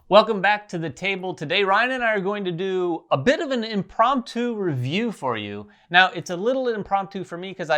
Welcome back to the table. Today, Ryan and I are going to do a bit of an impromptu review for you. Now, it's a little impromptu for me because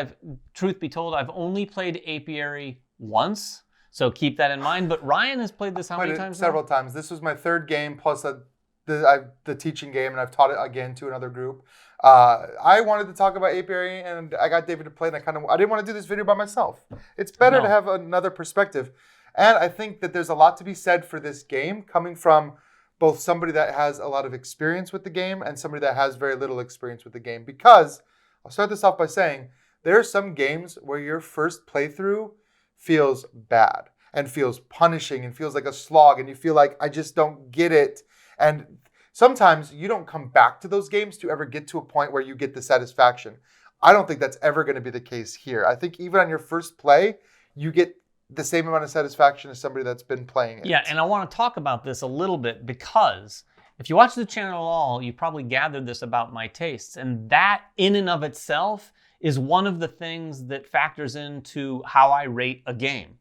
truth be told, I've only played Apiary once. So keep that in mind. But Ryan has played this how many times? Several times. This was my third game plus the teaching game, and I've taught it again to another group. I wanted to talk about Apiary, and I got David to play, and I didn't want to do this video by myself. It's better to have another perspective. And I think that there's a lot to be said for this game coming from both somebody that has a lot of experience with the game and somebody that has very little experience with the game. Because, I'll start this off by saying, there are some games where your first playthrough feels bad and feels punishing and feels like a slog and you feel like, I just don't get it. And sometimes you don't come back to those games to ever get to a point where you get the satisfaction. I don't think that's ever going to be the case here. I think even on your first play, you get the same amount of satisfaction as somebody that's been playing it. Yeah, and I want to talk about this a little bit because if you watch the channel at all, you probably gathered this about my tastes. And that in and of itself is one of the things that factors into how I rate a game.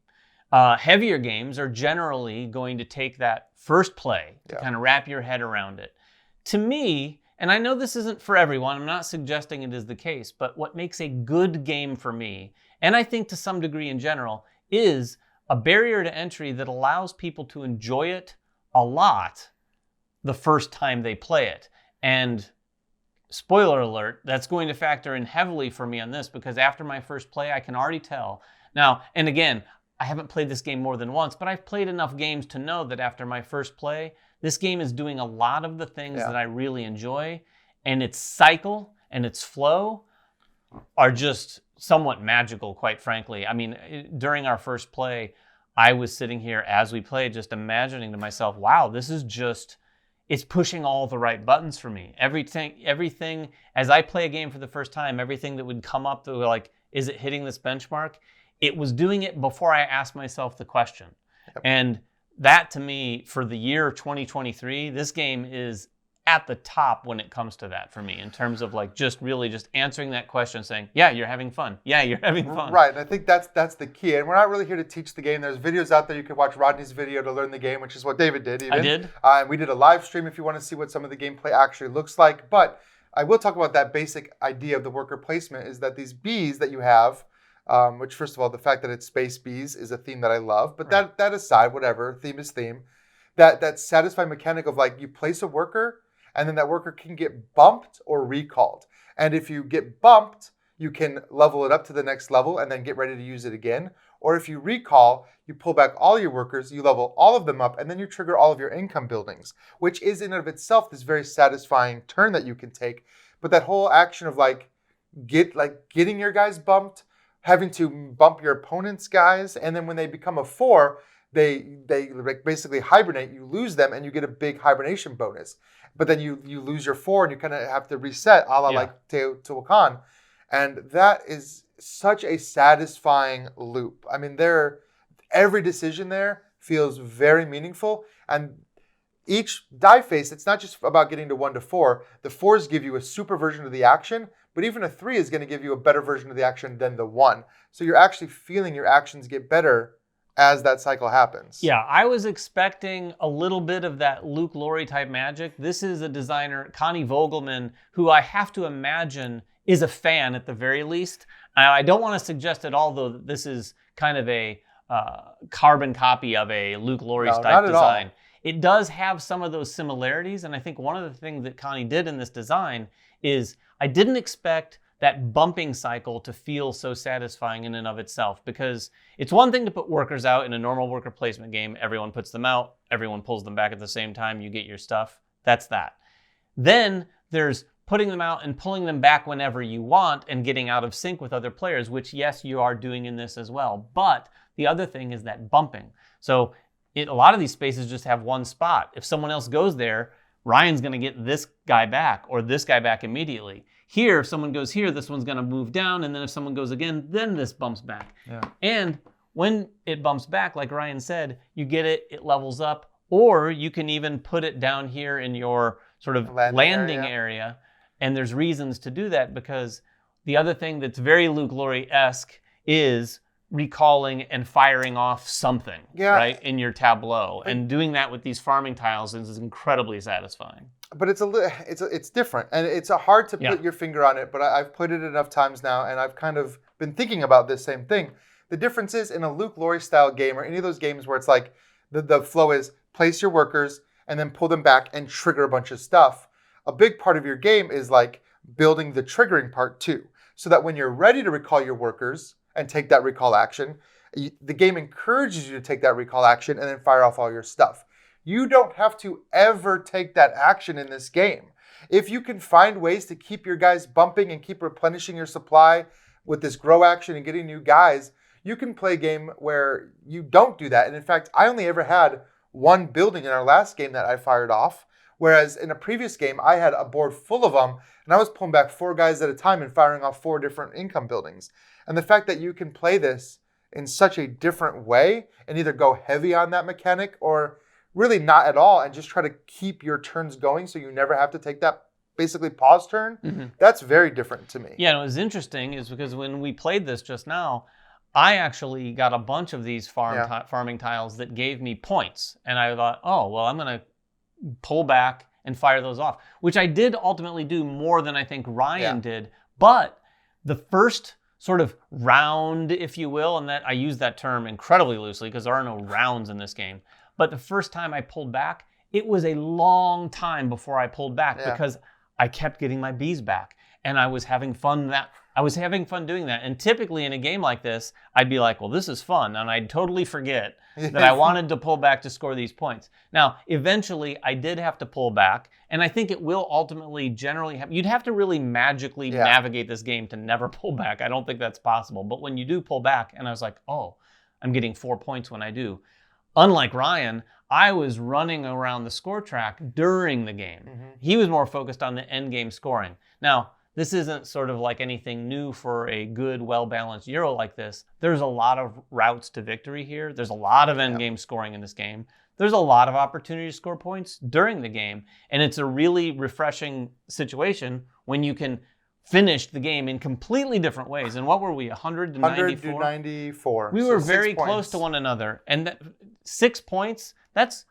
Heavier games are generally going to take that first play to kind of wrap your head around it. To me, and I know this isn't for everyone, I'm not suggesting it is the case, but what makes a good game for me, and I think to some degree in general, is a barrier to entry that allows people to enjoy it a lot the first time they play it. And spoiler alert, that's going to factor in heavily for me on this because after my first play, I can already tell. Now, and again, I haven't played this game more than once, but I've played enough games to know that after my first play, this game is doing a lot of the things that I really enjoy, and its cycle and its flow are just somewhat magical, quite frankly. I mean, during our first play, I was sitting here as we played, just imagining to myself, wow, this is just, it's pushing all the right buttons for me. Everything, as I play a game for the first time, everything that would come up that were like, is it hitting this benchmark? It was doing it before I asked myself the question. Yep. And that to me, for the year 2023, this game is at the top when it comes to that for me in terms of like just really just answering that question saying, yeah, you're having fun. Yeah, you're having fun. Right, and I think that's the key. And we're not really here to teach the game. There's videos out there. You can watch Rodney's video to learn the game, which is what David did even. I did. And we did a live stream if you want to see what some of the gameplay actually looks like. But I will talk about that basic idea of the worker placement is that these bees that you have, which first of all, the fact that it's space bees is a theme that I love. But that aside, whatever, theme is theme. That satisfying mechanic of like you place a worker and then that worker can get bumped or recalled. And if you get bumped, you can level it up to the next level and then get ready to use it again. Or if you recall, you pull back all your workers, you level all of them up, and then you trigger all of your income buildings, which is in and of itself this very satisfying turn that you can take. But that whole action of getting your guys bumped, having to bump your opponent's guys, and then when they become a 4, they like basically hibernate, you lose them, and you get a big hibernation bonus. But then you lose your 4, and you kind of have to reset, a la like Teotihuacan. And that is such a satisfying loop. I mean, every decision there feels very meaningful. And each die phase, it's not just about getting to 1 to 4. The 4s give you a super version of the action, but even a 3 is going to give you a better version of the action than the 1. So you're actually feeling your actions get better as that cycle happens. Yeah, I was expecting a little bit of that Luke Laurie type magic. This is a designer, Connie Vogelmann, who I have to imagine is a fan at the very least. I don't want to suggest at all, though, that this is kind of a carbon copy of a Luke Laurie's type design. It does have some of those similarities, and I think one of the things that Connie did in this design is I didn't expect that bumping cycle to feel so satisfying in and of itself, because it's one thing to put workers out in a normal worker placement game. Everyone puts them out, everyone pulls them back at the same time, you get your stuff. That's that. Then there's putting them out and pulling them back whenever you want and getting out of sync with other players, which yes, you are doing in this as well. But the other thing is that bumping. So a lot of these spaces just have one spot. If someone else goes there, Ryan's going to get this guy back or this guy back immediately. Here, if someone goes here, this one's going to move down, and then if someone goes again, then this bumps back. Yeah. And when it bumps back, like Ryan said, you get it, it levels up, or you can even put it down here in your sort of landing area. And there's reasons to do that because the other thing that's very Luke Laurie-esque is recalling and firing off something, Yeah. right, in your tableau. And doing that with these farming tiles is incredibly satisfying. But it's different, and it's hard to Yeah. put your finger on it. But I've played it enough times now, and I've kind of been thinking about this same thing. The difference is in a Luke Laurie style game or any of those games where it's like the flow is place your workers and then pull them back and trigger a bunch of stuff. A big part of your game is like building the triggering part too, so that when you're ready to recall your workers and take that recall action, the game encourages you to take that recall action and then fire off all your stuff. You don't have to ever take that action in this game. If you can find ways to keep your guys bumping and keep replenishing your supply with this grow action and getting new guys, you can play a game where you don't do that. And in fact, I only ever had one building in our last game that I fired off, whereas in a previous game, I had a board full of them, and I was pulling back 4 guys at a time and firing off 4 different income buildings. And the fact that you can play this in such a different way and either go heavy on that mechanic or really not at all and just try to keep your turns going so you never have to take that basically pause turn, that's very different to me. Yeah, and it was interesting is because when we played this just now, I actually got a bunch of these farming tiles that gave me points. And I thought, oh, well, I'm going to pull back and fire those off, which I did ultimately do more than I think Ryan did. But the first sort of round, if you will, and that I use that term incredibly loosely because there are no rounds in this game. But the first time I pulled back, it was a long time before I pulled back because I kept getting my bees back. And I was having fun doing that. And typically in a game like this, I'd be like, well, this is fun. And I'd totally forget that I wanted to pull back to score these points. Now, eventually, I did have to pull back. And I think it will ultimately generally happen. You'd have to really magically navigate this game to never pull back. I don't think that's possible. But when you do pull back, and I was like, oh, I'm getting 4 points when I do. Unlike Ryan, I was running around the score track during the game. He was more focused on the end game scoring. Now, this isn't sort of like anything new for a good, well-balanced Euro like this. There's a lot of routes to victory here. There's a lot of end game scoring in this game. There's a lot of opportunity to score points during the game. And it's a really refreshing situation when you can finish the game in completely different ways. And what were we, 100 to 94? 100 to 94. We were very close to one another. And 6 points, that's,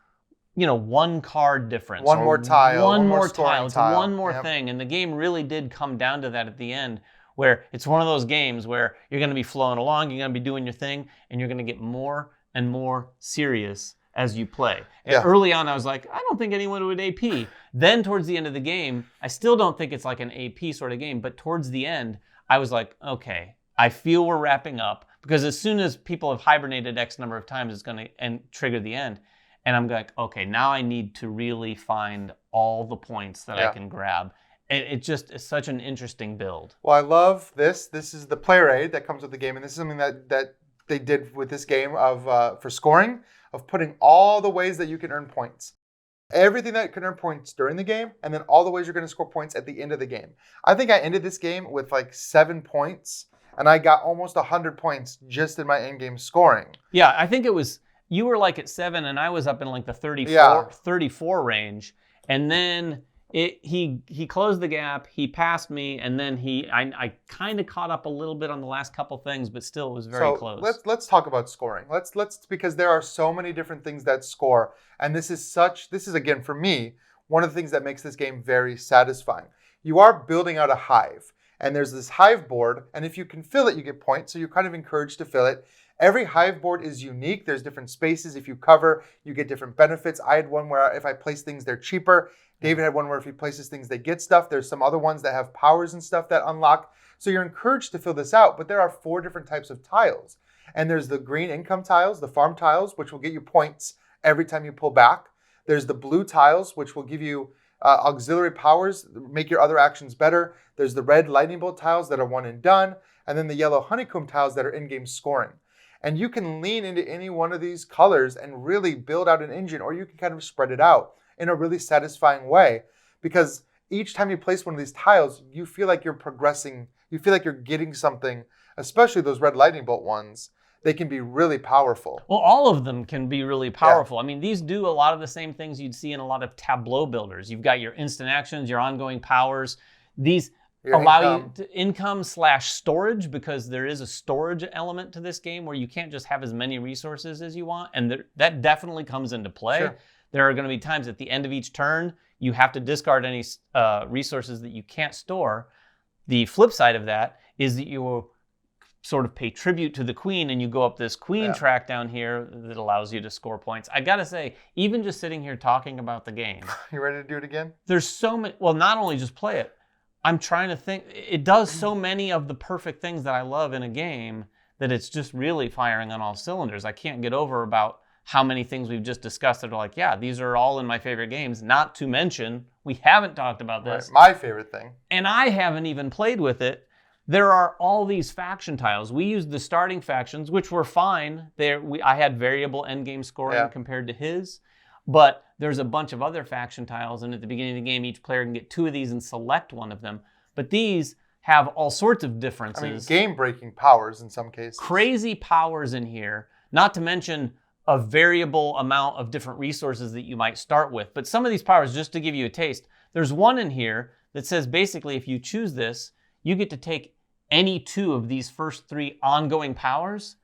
one card difference. One more tile. One more tile. It's one more thing. And the game really did come down to that at the end, where it's one of those games where you're going to be flowing along, you're going to be doing your thing, and you're going to get more and more serious as you play. And early on, I was like, I don't think anyone would AP. Then towards the end of the game, I still don't think it's like an AP sort of game, but towards the end, I was like, okay, I feel we're wrapping up, because as soon as people have hibernated X number of times, it's going to trigger the end. And I'm like, okay, now I need to really find all the points that I can grab. And it just is such an interesting build. Well, I love this. This is the player aid that comes with the game. And this is something that they did with this game for scoring, of putting all the ways that you can earn points. Everything that can earn points during the game, and then all the ways you're going to score points at the end of the game. I think I ended this game with like 7 points, and I got almost 100 points just in my in-game scoring. Yeah, I think it was... You were like at 7, and I was up in like the 34 range. And then he closed the gap, he passed me, and then I kind of caught up a little bit on the last couple things, but still it was very close. Let's talk about scoring. Let's because there are so many different things that score, and this is again for me one of the things that makes this game very satisfying. You are building out a hive, and there's this hive board, and if you can fill it, you get points. So you're kind of encouraged to fill it. Every hive board is unique. There's different spaces. If you cover, you get different benefits. I had one where if I place things, they're cheaper. David had one where if he places things, they get stuff. There's some other ones that have powers and stuff that unlock. So you're encouraged to fill this out, but there are 4 different types of tiles. And there's the green income tiles, the farm tiles, which will get you points every time you pull back. There's the blue tiles, which will give you auxiliary powers, make your other actions better. There's the red lightning bolt tiles that are one and done. And then the yellow honeycomb tiles that are in-game scoring. And you can lean into any one of these colors and really build out an engine, or you can kind of spread it out in a really satisfying way, because each time you place one of these tiles, you feel like you're progressing. You feel like you're getting something, especially those red lightning bolt ones. They can be really powerful. Well, all of them can be really powerful. I mean, these do a lot of the same things you'd see in a lot of tableau builders. You've got your instant actions, your ongoing powers. These allow you to income/storage, because there is a storage element to this game where you can't just have as many resources as you want, and that definitely comes into play. Sure. There are going to be times at the end of each turn you have to discard any resources that you can't store. The flip side of that is that you will sort of pay tribute to the queen, and you go up this queen track down here that allows you to score points. I gotta say, even just sitting here talking about the game, you ready to do it again? There's so many. Well, not only just play it, I'm trying to think. It does so many of the perfect things that I love in a game that it's just really firing on all cylinders. I can't get over about how many things we've just discussed that are like, yeah, these are all in my favorite games. Not to mention, we haven't talked about this. Right. My favorite thing. And I haven't even played with it. There are all these faction tiles. We used the starting factions, which were fine. I had variable endgame scoring compared to his. But there's a bunch of other faction tiles, and at the beginning of the game, each player can get 2 of these and select one of them. But these have all sorts of differences. I mean, game-breaking powers in some cases. Crazy powers in here, not to mention a variable amount of different resources that you might start with. But some of these powers, just to give you a taste, there's one in here that says basically if you choose this, you get to take any 2 of these first 3 ongoing powers,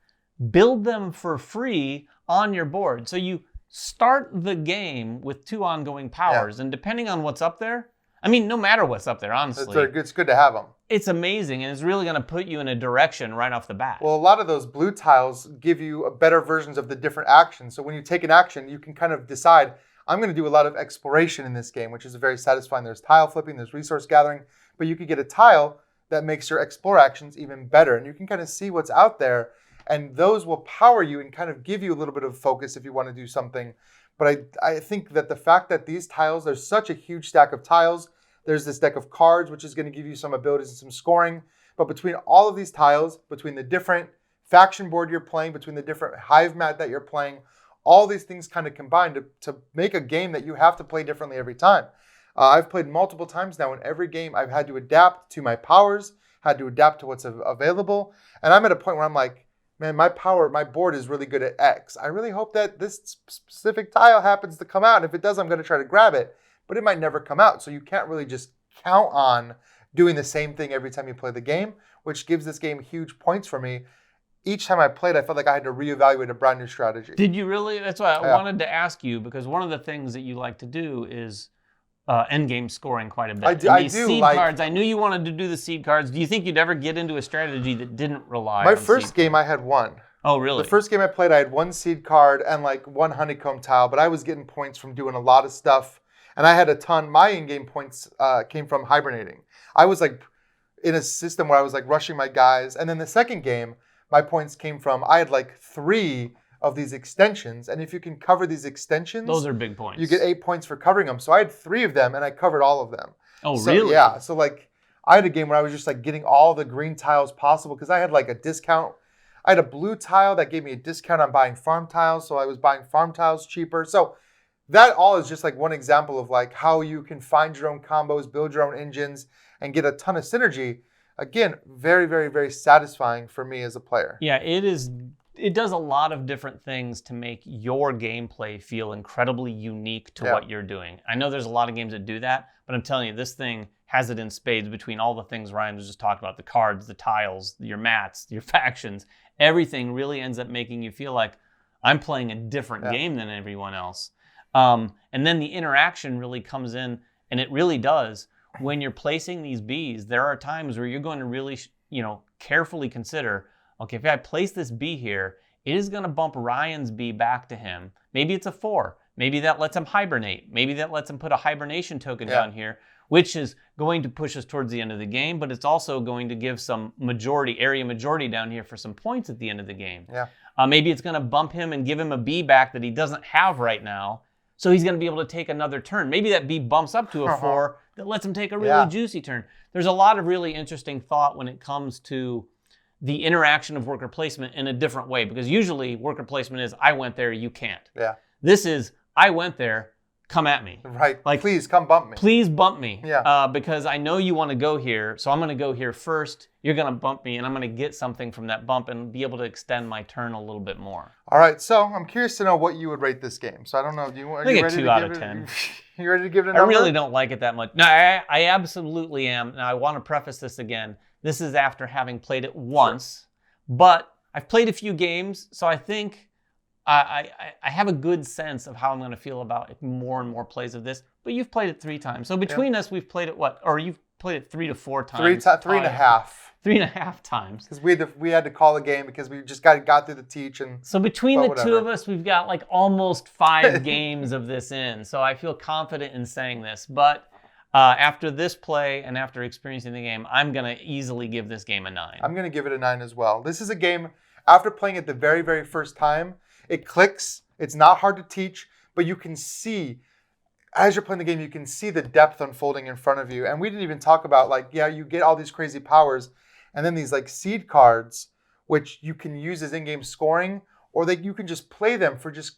build them for free on your board. So you start the game with 2 ongoing powers, and depending on what's up there, I mean, no matter what's up there, honestly. It's good to have them. It's amazing, and it's really going to put you in a direction right off the bat. Well, a lot of those blue tiles give you better versions of the different actions. So when you take an action, you can kind of decide, I'm going to do a lot of exploration in this game, which is very satisfying. There's tile flipping, there's resource gathering, but you could get a tile that makes your explore actions even better. And you can kind of see what's out there, and those will power you and kind of give you a little bit of focus if you want to do something. But I think that the fact that these tiles, there's such a huge stack of tiles. There's this deck of cards, which is going to give you some abilities and some scoring. But between all of these tiles, between the different faction board you're playing, between the different hive mat that you're playing, all these things kind of combine to make a game that you have to play differently every time. I've played multiple times now. In every game, I've had to adapt to my powers, had to adapt to what's available. And I'm at a point where I'm like, man, my board is really good at X. I really hope that this specific tile happens to come out. And if it does, I'm going to try to grab it. But it might never come out. So you can't really just count on doing the same thing every time you play the game, which gives this game huge points for me. Each time I played, I felt like I had to reevaluate a brand new strategy. Did you really? That's why I wanted to ask you, because one of the things that you like to do is endgame scoring quite a bit. I do seed cards. I knew you wanted to do the seed cards. Do you think you'd ever get into a strategy that didn't rely on My first game, I had 1. Oh, really? The first game I played, I had 1 seed card and like 1 honeycomb tile, but I was getting points from doing a lot of stuff. And I had a ton. My in-game points came from hibernating. I was like in a system where I was like rushing my guys. And then the second game, my points came from, I had like 3 of these extensions. And if you can cover these extensions, those are big points. You get 8 points for covering them. So I had 3 of them and I covered all of them. Oh, really? Yeah. So like I had a game where I was just like getting all the green tiles possible because I had like a discount. I had a blue tile that gave me a discount on buying farm tiles. So I was buying farm tiles cheaper. So that all is just like one example of like how you can find your own combos, build your own engines, and get a ton of synergy. Again, very, very, very satisfying for me as a player. Yeah, it is. It does a lot of different things to make your gameplay feel incredibly unique to what you're doing. I know there's a lot of games that do that, but I'm telling you, this thing has it in spades between all the things Ryan was just talking about, the cards, the tiles, your mats, your factions. Everything really ends up making you feel like I'm playing a different game than everyone else. And then the interaction really comes in, and it really does. When you're placing these bees, there are times where you're going to really, carefully consider, okay, if I place this bee here, it is going to bump Ryan's bee back to him. Maybe it's a 4. Maybe that lets him hibernate. Maybe that lets him put a hibernation token down here, which is going to push us towards the end of the game, but it's also going to give some area majority down here for some points at the end of the game. Yeah. Maybe it's going to bump him and give him a bee back that he doesn't have right now. So he's going to be able to take another turn. Maybe that bee bumps up to a 4 that lets him take a really juicy turn. There's a lot of really interesting thought when it comes to the interaction of worker placement in a different way. Because usually worker placement is, I went there, you can't. Yeah. This is, I went there, come at me. Right. Like, please come bump me. Please bump me. Yeah. Because I know you want to go here, so I'm going to go here first. You're going to bump me, and I'm going to get something from that bump and be able to extend my turn a little bit more. All right. So I'm curious to know what you would rate this game. So I don't know. I think a 2 out of 10. You ready to give it a number? I really don't like it that much. No, I absolutely am. Now, I want to preface this again. This is after having played it once, but I've played a few games, so I think I have a good sense of how I'm going to feel about more and more plays of this. But you've played it 3 times. So between us, we've played it what? Or you've played it 3 to 4 times. 3.5. 3.5 times. Because we had to call a game because we just got through the teach. And so between the two of us, we've got like almost 5 games of this in. So I feel confident in saying this. But after this play and after experiencing the game, I'm going to easily give this game a 9. I'm going to give it a 9 as well. This is a game, after playing it the very, very first time, it clicks. It's not hard to teach, but you can see, as you're playing the game, you can see the depth unfolding in front of you. And we didn't even talk about, like, yeah, you get all these crazy powers, and then these like seed cards, which you can use as in-game scoring, or that you can just play them for just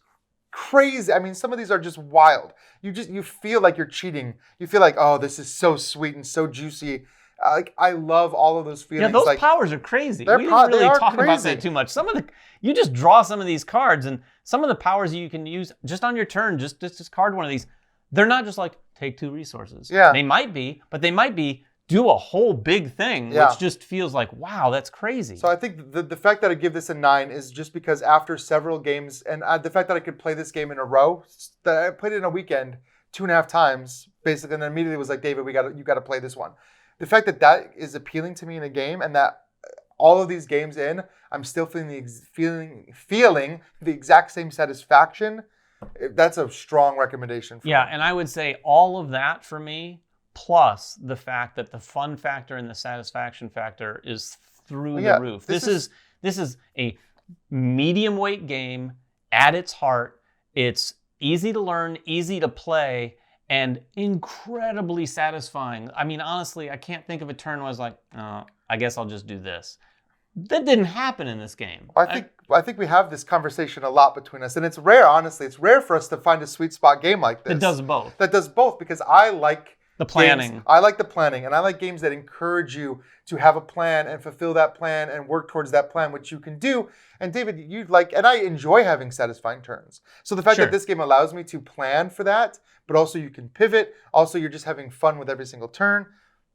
crazy. I mean, some of these are just wild. You feel like you're cheating. You feel like, oh, this is so sweet and so juicy. Like, I love all of those feelings. Yeah, those like, powers are crazy. We didn't really talk about that too much. You just draw some of these cards, and some of the powers you can use just on your turn, just discard one of these. They're not just like, take 2 resources. Yeah. They might be, but they might be, do a whole big thing, which just feels like, wow, that's crazy. So I think the fact that I give this a 9 is just because after several games, and the fact that I could play this game in a row, that I played it in a weekend 2.5 times, basically, and then immediately was like, David, you got to play this one. The fact that is appealing to me in a game, and that all of these games in, I'm still feeling the exact same satisfaction. That's a strong recommendation for me. And I would say all of that for me, plus the fact that the fun factor and the satisfaction factor is through the roof. This is a medium weight game at its heart. It's easy to learn, easy to play, and incredibly satisfying. I mean, honestly, I can't think of a turn where I was like, oh, I guess I'll just do this. That didn't happen in this game. I think we have this conversation a lot between us, and it's rare, honestly. It's rare for us to find a sweet spot game like this. That does both. That does both, because I like the planning. Games. I like the planning, and I like games that encourage you to have a plan and fulfill that plan and work towards that plan, which you can do. And David, and I enjoy having satisfying turns. So the fact that this game allows me to plan for that, but also you can pivot. Also, you're just having fun with every single turn.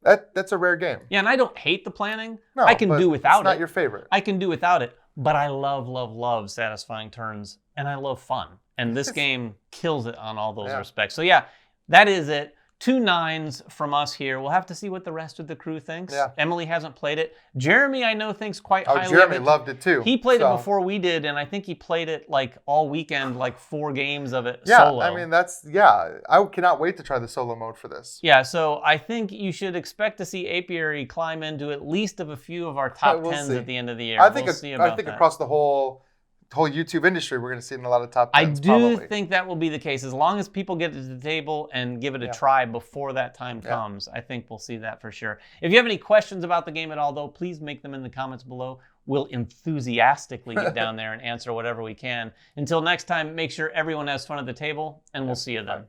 That's a rare game. Yeah, and I don't hate the planning. No, I can do without it. It's not your favorite. I can do without it, but I love satisfying turns, and I love fun. And this game kills it on all those respects. So yeah, that is it. 2 9s from us here. We'll have to see what the rest of the crew thinks. Yeah. Emily hasn't played it. Jeremy, I know, thinks quite highly of it. Jeremy loved it too. He played it before we did, and I think he played it like all weekend, like 4 games of it solo. I mean, I cannot wait to try the solo mode for this. Yeah, so I think you should expect to see Apiary climb into at least of a few of our top 10s at the end of the year. I think that. Across the whole YouTube industry, we're going to see it in a lot of top 10s. I do think that will be the case. As long as people get to the table and give it a try before that time comes, I think we'll see that for sure. If you have any questions about the game at all, though, please make them in the comments below. We'll enthusiastically get down there and answer whatever we can. Until next time, make sure everyone has fun at the table, and we'll see you then.